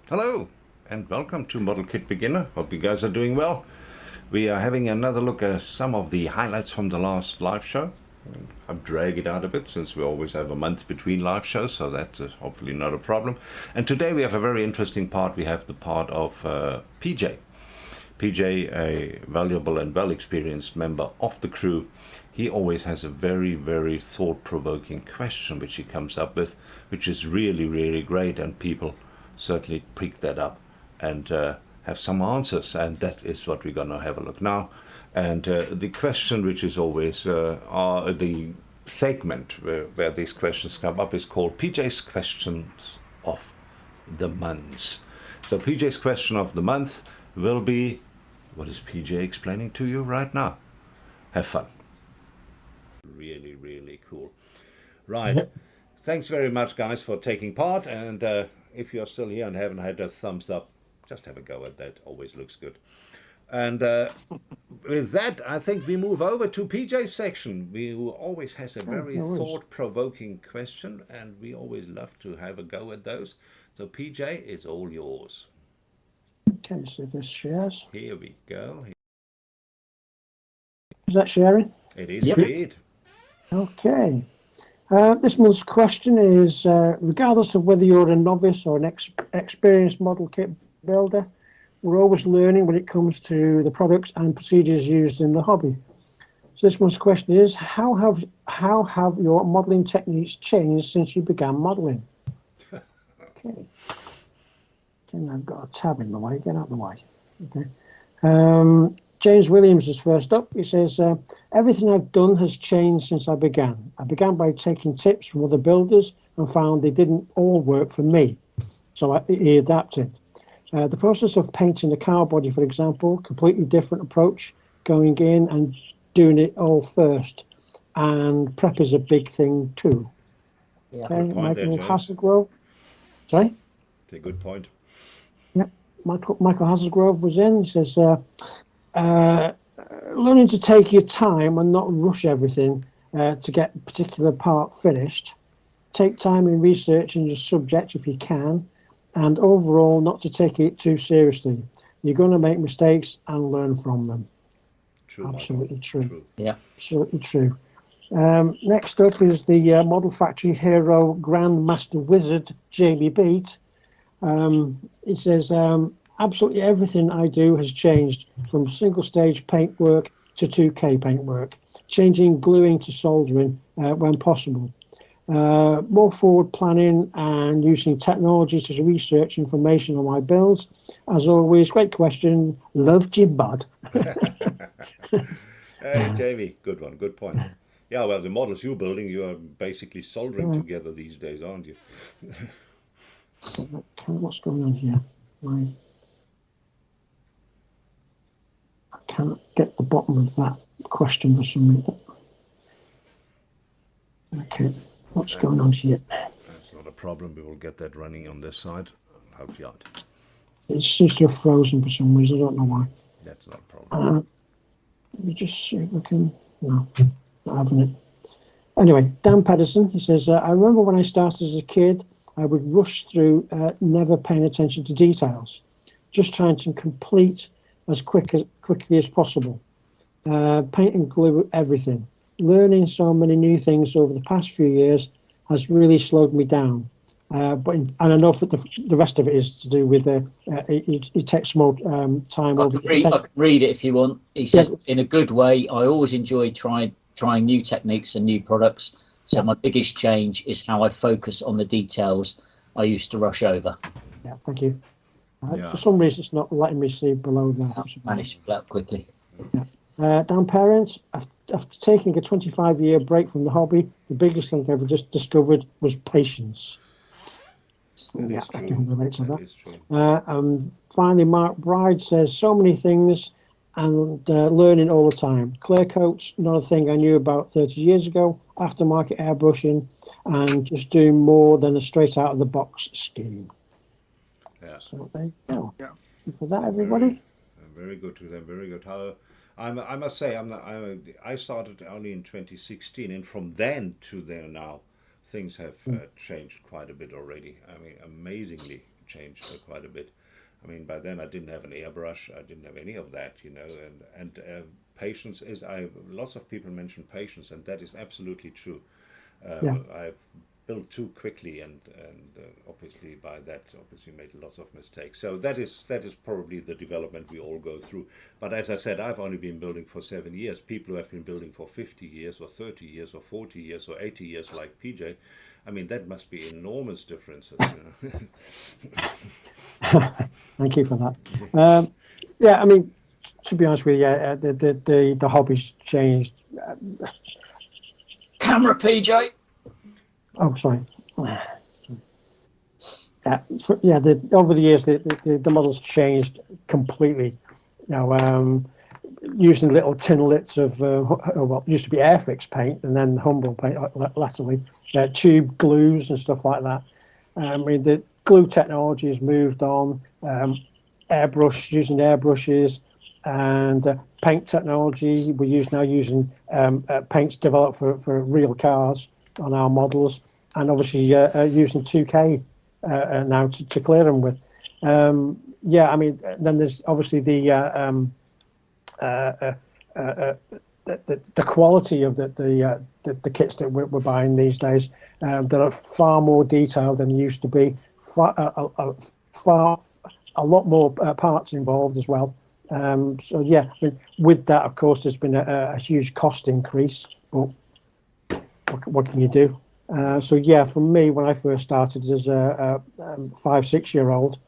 Hello and welcome to Modelkit Beginner. Hope you guys are doing well. We are having another look at some of the highlights from the last live show. I've dragged it out a bit since we always have a month between live shows, so that's hopefully not a problem. And today we have a very interesting part. We have the part of PJ. PJ, a valuable and well-experienced member of the crew, he always has a very, very thought-provoking question which he comes up with, which is really, really great, and people certainly pick that up and have some answers, and that is what we're going to have a look now. And the question, which is always the segment where these questions come up, is called PJ's Questions of the Month. So PJ's question of the month will be, what is PJ explaining to you right now? Have fun. Really, really cool. Right. Thanks very much, guys, for taking part. And if you're still here and haven't had a thumbs up, just have a go at that. Always looks good. And with that, I think we move over to PJ's section. Who always has a very thought-provoking question, and we always love to have a go at those. So PJ, it's all yours. Okay, so this shares. Here we go. Is that sharing? It is indeed. Okay. This month's question is, regardless of whether you're a novice or an experienced model kit builder, we're always learning when it comes to the products and procedures used in the hobby. So this month's question is, how have your modeling techniques changed since you began modeling? Okay. Okay, I've got a tab in the way. Get out of the way. Okay. James Williams is first up. He says, everything I've done has changed since I began. I began by taking tips from other builders and found they didn't all work for me. So he adapted. The process of painting the car body, for example, completely different approach, going in and doing it all first. And prep is a big thing too. Yeah. Okay, Michael Hasselgrove. Sorry? It's a good point. Yep. Michael Hasselgrove was in. He says, learning to take your time and not rush everything to get a particular part finished. Take time in researching your subject if you can, and overall not to take it too seriously. You're going to make mistakes and learn from them. True. Absolutely true. Yeah. Absolutely true. Next up is the Model Factory Hero Grandmaster Wizard, Jamie Beat. He says, absolutely everything I do has changed from single stage paintwork to 2K paintwork, changing gluing to soldering when possible. More forward planning and using technology to research information on my builds. As always, great question. Loved you, bud. Hey, Jamie, good one, good point. Yeah, well, the models you're building, you are basically soldering together these days, aren't you? What's going on here? I can't get the bottom of that question for some reason. Okay, what's going on here? That's not a problem. We will get that running on this side. I'll help you out. It seems to have frozen for some reason. I don't know why. That's not a problem. Let me just see if I can. No, not having it. Anyway, Dan Pedersen, he says, I remember when I started as a kid, I would rush through, never paying attention to details, just trying to complete as quickly as possible. Paint and glue everything. Learning so many new things over the past few years has really slowed me down. And I know that the rest of it is to do with it takes more time. I can read it if you want. He says, in a good way, I always enjoy trying new techniques and new products. So my biggest change is how I focus on the details I used to rush over. Yeah, thank you. For some reason, it's not letting me see below there. I managed to pull out quickly. Yeah. Dan Parents, after taking a 25-year break from the hobby, the biggest thing I ever just discovered was patience. I can relate to that. Finally, Mark Bride says, so many things and learning all the time. Clear coats, not a thing I knew about 30 years ago. Aftermarket airbrushing and just doing more than a straight out of the box scheme. Yeah. So there you go. Yeah. For that, everybody. Very good to them. Very good. I must say, I started only in 2016, and from then to there now, things have changed quite a bit already. I mean, amazingly changed quite a bit. I mean, by then I didn't have an airbrush, I didn't have any of that, you know, and patience is, lots of people mention patience, and that is absolutely true. Yeah. I've built too quickly, and obviously by that, obviously made lots of mistakes. So that is probably the development we all go through. But as I said, I've only been building for 7 years. People who have been building for 50 years or 30 years or 40 years or 80 years, like PJ, I mean, that must be enormous differences. You know? Thank you for that. Yeah, I mean, to be honest with you, the hobbies changed. Camera, PJ. Oh, sorry. Yeah, over the years, the models changed completely. You know, using little tinlets of what used to be Airfix paint, and then Humble paint latterly, tube glues and stuff like that. I mean, the glue technology has moved on. Using airbrushes, and paint technology. We're now using paints developed for real cars on our models, and obviously using 2K now to clear them with. Yeah, I mean, then there's obviously the quality of the kits that we're buying these days. That are far more detailed than used to be. A lot more parts involved as well. So yeah, I mean, with that, of course, there's been a huge cost increase. But what can you do? So yeah, for me, when I first started as a 5-6-year-old,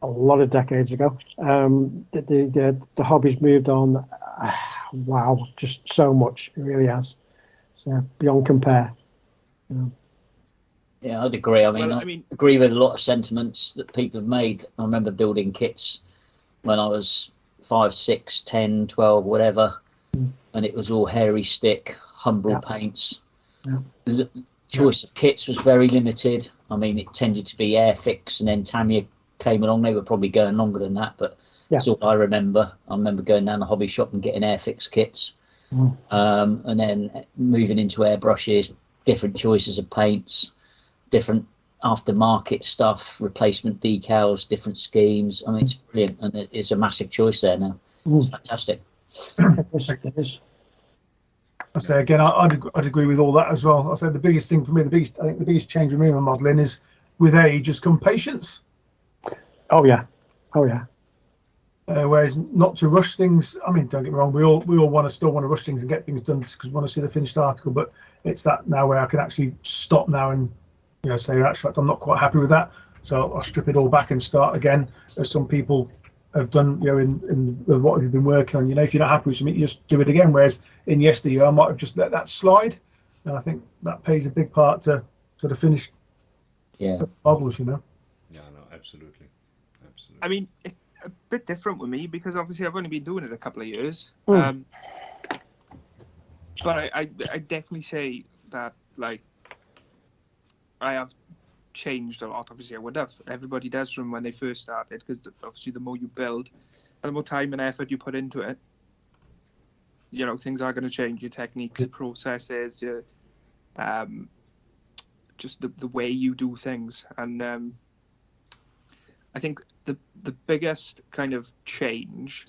a lot of decades ago, the hobbies moved on. Wow, just so much, it really has. So beyond compare. Yeah, I'd agree. I mean, agree with a lot of sentiments that people have made. I remember building kits when I was 5, 6, 10, 12, whatever, and it was all hairy stick, Humble paints. Yeah. The choice of kits was very limited. I mean, it tended to be Airfix, and then Tamiya came along. They were probably going longer than that, but that's all I remember. I remember going down the hobby shop and getting Airfix kits, and then moving into airbrushes, different choices of paints, different aftermarket stuff, replacement decals, different schemes. I mean, it's brilliant, and it's a massive choice there now. It's fantastic. It is. I say again, I'd agree with all that as well. I said the biggest thing for me, I think the biggest change with me in my modelling is with age has come patience. Oh yeah. Whereas not to rush things. I mean, don't get me wrong, we all still want to rush things and get things done because we want to see the finished article. But it's that now where I can actually stop now and say, actually, I'm not quite happy with that, so I'll strip it all back and start again, as some people have done, in what you've been working on. If you're not happy with something, you just do it again. Whereas in yesteryear, I might have just let that slide, and I think that plays a big part to the finished models. Yeah, no, absolutely. I mean, it's a bit different with me because obviously I've only been doing it a couple of years. But I definitely say that, like, I have changed a lot. Obviously, I would have. Everybody does from when they first started, because obviously the more you build and the more time and effort you put into it, things are going to change. Your techniques, your processes, your just the way you do things. And I think the biggest kind of change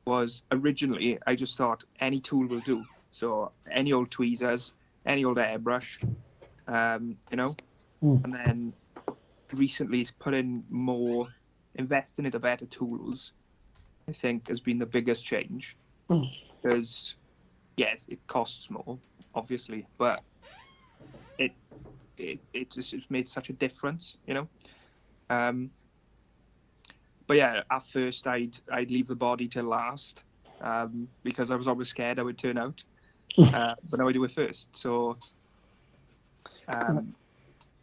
was originally I just thought any tool will do. So any old tweezers, any old airbrush. And then recently it's put in more, investing into better tools, I think, has been the biggest change. Because yes, it costs more, obviously, but it's made such a difference, but yeah, at first I'd leave the body till last, because I was always scared how it would turn out, but now I do it first. So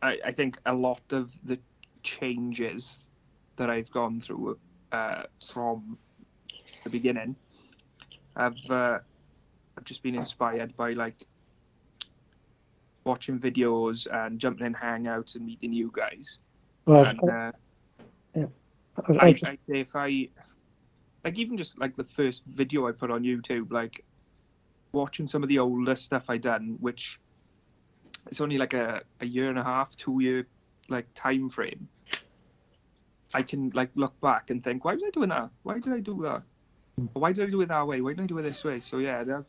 I think a lot of the changes that I've gone through from the beginning I've just been inspired by, like, watching videos and jumping in hangouts and meeting you guys. And I say if I, like, even just like the first video I put on YouTube, like watching some of the older stuff I done, which it's only like a year and a half, 2 year like time frame, I can like look back and think, why was I doing that? Why did I do that? Why did I do it that way? Why didn't I do it this way? So yeah, there's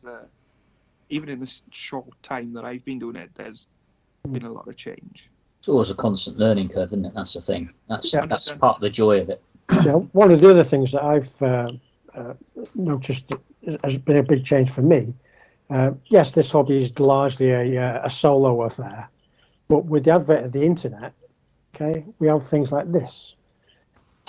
even in this short time that I've been doing it, there's been a lot of change. It's always a constant learning curve, isn't it? That's the thing. That's Yeah. that's part of the joy of it. Yeah, one of the other things that I've noticed has been a big change for me. Yes, this hobby is largely a solo affair, but with the advent of the internet, okay, we have things like this,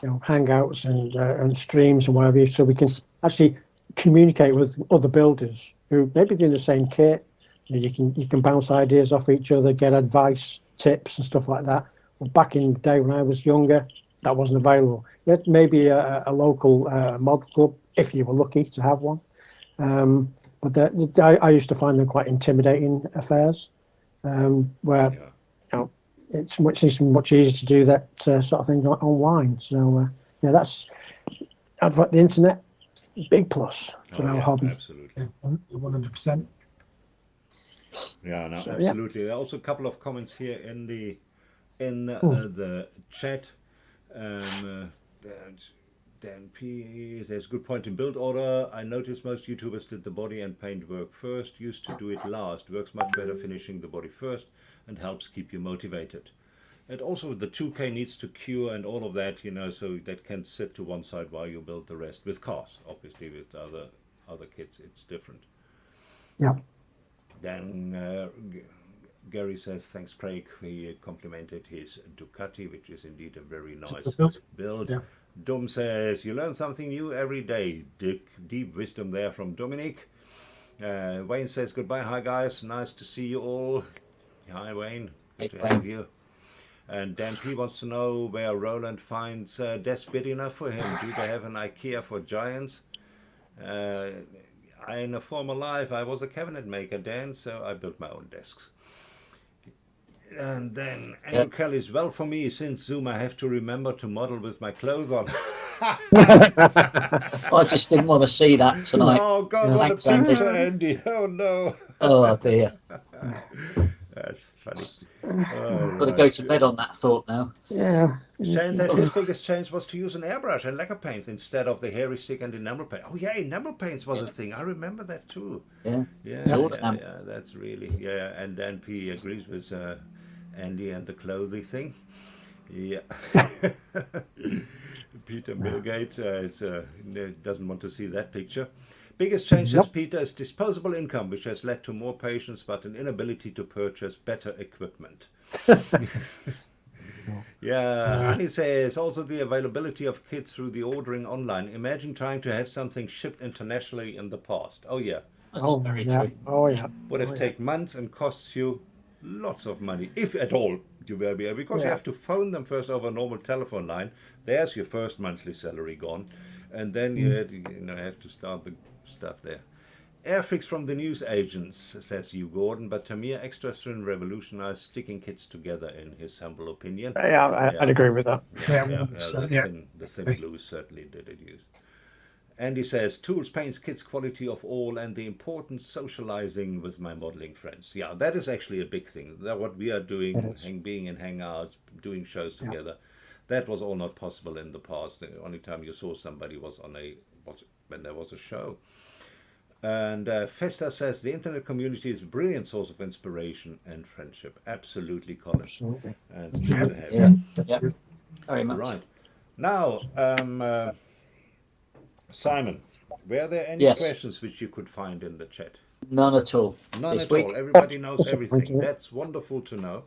hangouts and streams and whatever, so we can actually communicate with other builders who maybe doing the same kit. You can bounce ideas off each other, get advice, tips, and stuff like that. Well, back in the day when I was younger, that wasn't available. Yet maybe a local mod club, if you were lucky to have one. But I used to find them quite intimidating affairs, where it's much easier to do that sort of thing online. So that's the internet, big plus for our hobby. Absolutely. 100%. Yeah, no, So, absolutely. There are also a couple of comments here in the chat. Dan P says, good point in build order. I noticed most YouTubers did the body and paint work first, used to do it last. Works much better finishing the body first and helps keep you motivated. And also the 2K needs to cure and all of that, so that can sit to one side while you build the rest. With cars, obviously, with other kits, it's different. Yeah. Then Gary says, thanks, Craig. He complimented his Ducati, which is indeed a very nice build. Yeah. Dom says, you learn something new every day. Deep wisdom there from Dominic. Wayne says, goodbye. Hi, guys. Nice to see you all. Hi, Wayne. Good to have you. And Dan P wants to know where Roland finds desk big enough for him. Do they have an IKEA for giants? In a former life, I was a cabinet maker, Dan, so I built my own desks. And then Andrew Kelly's, well, for me, since Zoom, I have to remember to model with my clothes on. I just didn't want to see that tonight. Oh, God, what Thanks, a picture, Andy. Oh, no. Oh, dear. That's funny. Got to go to bed on that thought now. Yeah. Shane says his biggest change was to use an airbrush and lacquer paints instead of the hairy stick and enamel paint. Oh, yeah, enamel paints was a thing. I remember that, too. Yeah. Yeah, that's really, and Dan P agrees with Andy and the clothing thing. Yeah. Peter Milgate doesn't want to see that picture. Biggest change, says Peter, is disposable income, which has led to more patience but an inability to purchase better equipment. Annie says also the availability of kits through the ordering online. Imagine trying to have something shipped internationally in the past. Oh, yeah. That's very true. Oh, yeah. Would have taken months and costs you lots of money, if at all, you will be able, because you have to phone them first over a normal telephone line. There's your first monthly salary gone, and then you have to start the stuff there. Airfix from the news agents, says Hugh Gordon, but Tamir Extrastrin revolutionized sticking kits together, in his humble opinion. I'd agree with that. The thin glue certainly did it use. Andy says, tools, paints, kits, quality of all, and the importance socializing with my modeling friends. Yeah, that is actually a big thing. That what we are doing, being in hangouts, doing shows together, that was all not possible in the past. The only time you saw somebody was when there was a show. And Festa says, the internet community is a brilliant source of inspiration and friendship. Absolutely, Colin. Absolutely. And it's good to have you. Yeah, very much. Right. Now, Simon, were there any questions which you could find in the chat? None at all. None this at week. all. Everybody knows everything. That's wonderful to know.